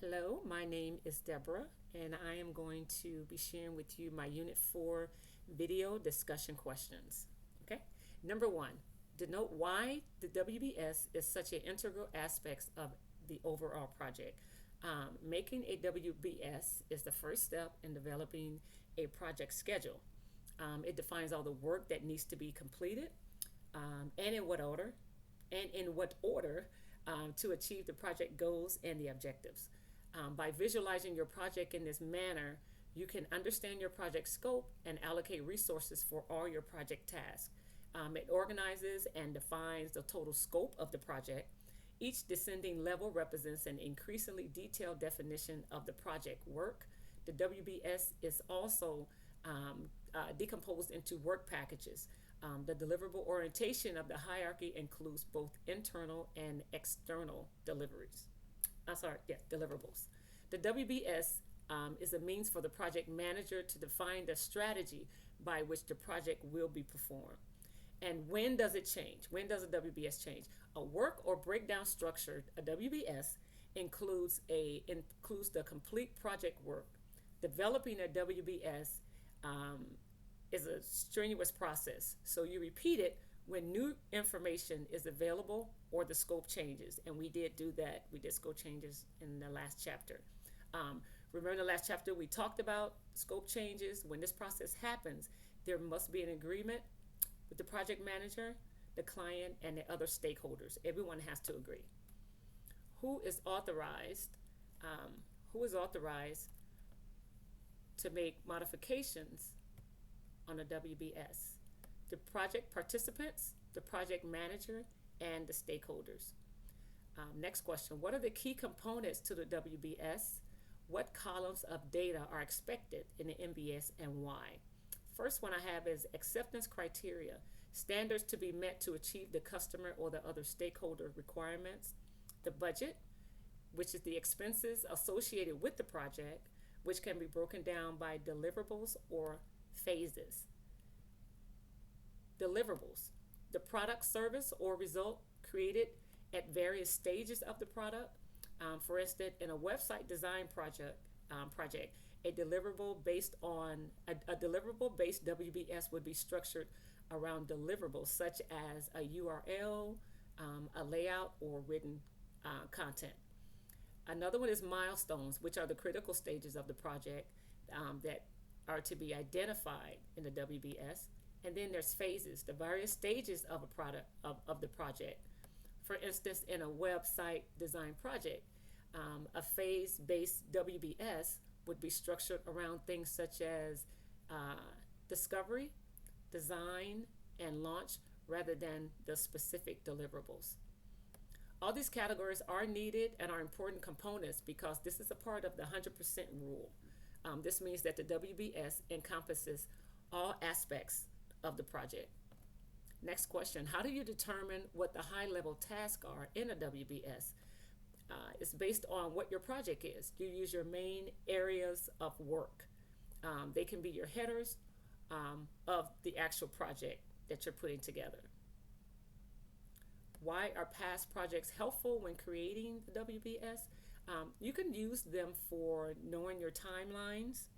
Hello, my name is Deborah, and I am going to be sharing with you my Unit 4 video discussion questions. Okay, number one, denote why the WBS is such an integral aspect of the overall project. Making a WBS is the first step in developing a project schedule. It defines all the work that needs to be completed and in what order, to achieve the project goals and the objectives. By visualizing your project in this manner, you can understand your project scope and allocate resources for all your project tasks. It organizes and defines the total scope of the project. Each descending level represents an increasingly detailed definition of the project work. The WBS is also decomposed into work packages. The deliverable orientation of the hierarchy includes both internal and external deliveries. Deliverables. The WBS is a means for the project manager to define the strategy by which the project will be performed. And when does it change? When does a WBS change? A work or breakdown structure, a WBS, includes the complete project work. Developing a WBS is a strenuous process. So you repeat it when new information is available or the scope changes. And we did do that. We did scope changes in the last chapter. Remember in the last chapter we talked about scope changes. When this process happens, there must be an agreement with the project manager, the client, and the other stakeholders. Everyone has to agree. Who is authorized? Who is authorized to make modifications on a WBS? The project participants, the project manager, and the stakeholders. Next question, what are the key components to the WBS? What columns of data are expected in the MBS and why? First one I have is acceptance criteria, standards to be met to achieve the customer or the other stakeholder requirements. The budget, which is the expenses associated with the project, which can be broken down by deliverables or phases. Deliverables, the product, service, or result created at various stages of the product. For instance, in a website design project, a deliverable based WBS would be structured around deliverables such as a URL, a layout, or written content. Another one is milestones, which are the critical stages of the project that are to be identified in the WBS. And then there's phases, the various stages of the project. For instance, in a website design project, a phase-based WBS would be structured around things such as discovery, design, and launch rather than the specific deliverables. All these categories are needed and are important components because this is a part of the 100% rule. This means that the WBS encompasses all aspects of the project. Next question, how do you determine what the high-level tasks are in a WBS? It's based on what your project is. You use your main areas of work. They can be your headers of the actual project that you're putting together. Why are past projects helpful when creating the WBS? You can use them for knowing your timelines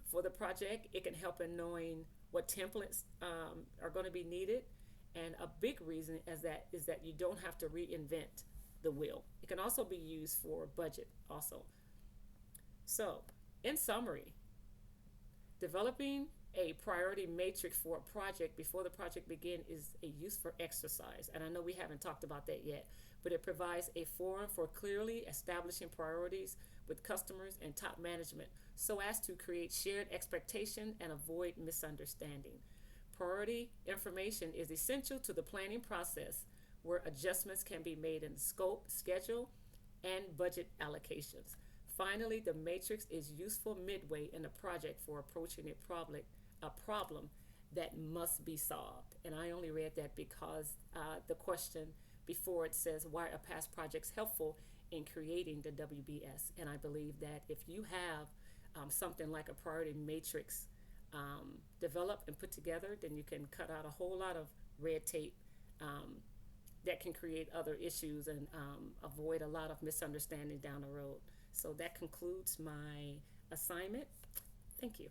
for the project. It can help in knowing what templates are going to be needed. And a big reason is that you don't have to reinvent the wheel. It can also be used for budget also. So, in summary, developing a priority matrix for a project before the project begins is a useful exercise. And I know we haven't talked about that yet, but it provides a forum for clearly establishing priorities with customers and top management so as to create shared expectation and avoid misunderstanding. Priority information is essential to the planning process where adjustments can be made in scope, schedule, and budget allocations. Finally, the matrix is useful midway in the project for approaching a problem that must be solved. And I only read that because the question before it says, why are past projects helpful in creating the WBS? And I believe that if you have something like a priority matrix developed and put together, then you can cut out a whole lot of red tape that can create other issues and avoid a lot of misunderstanding down the road. So that concludes my assignment. Thank you.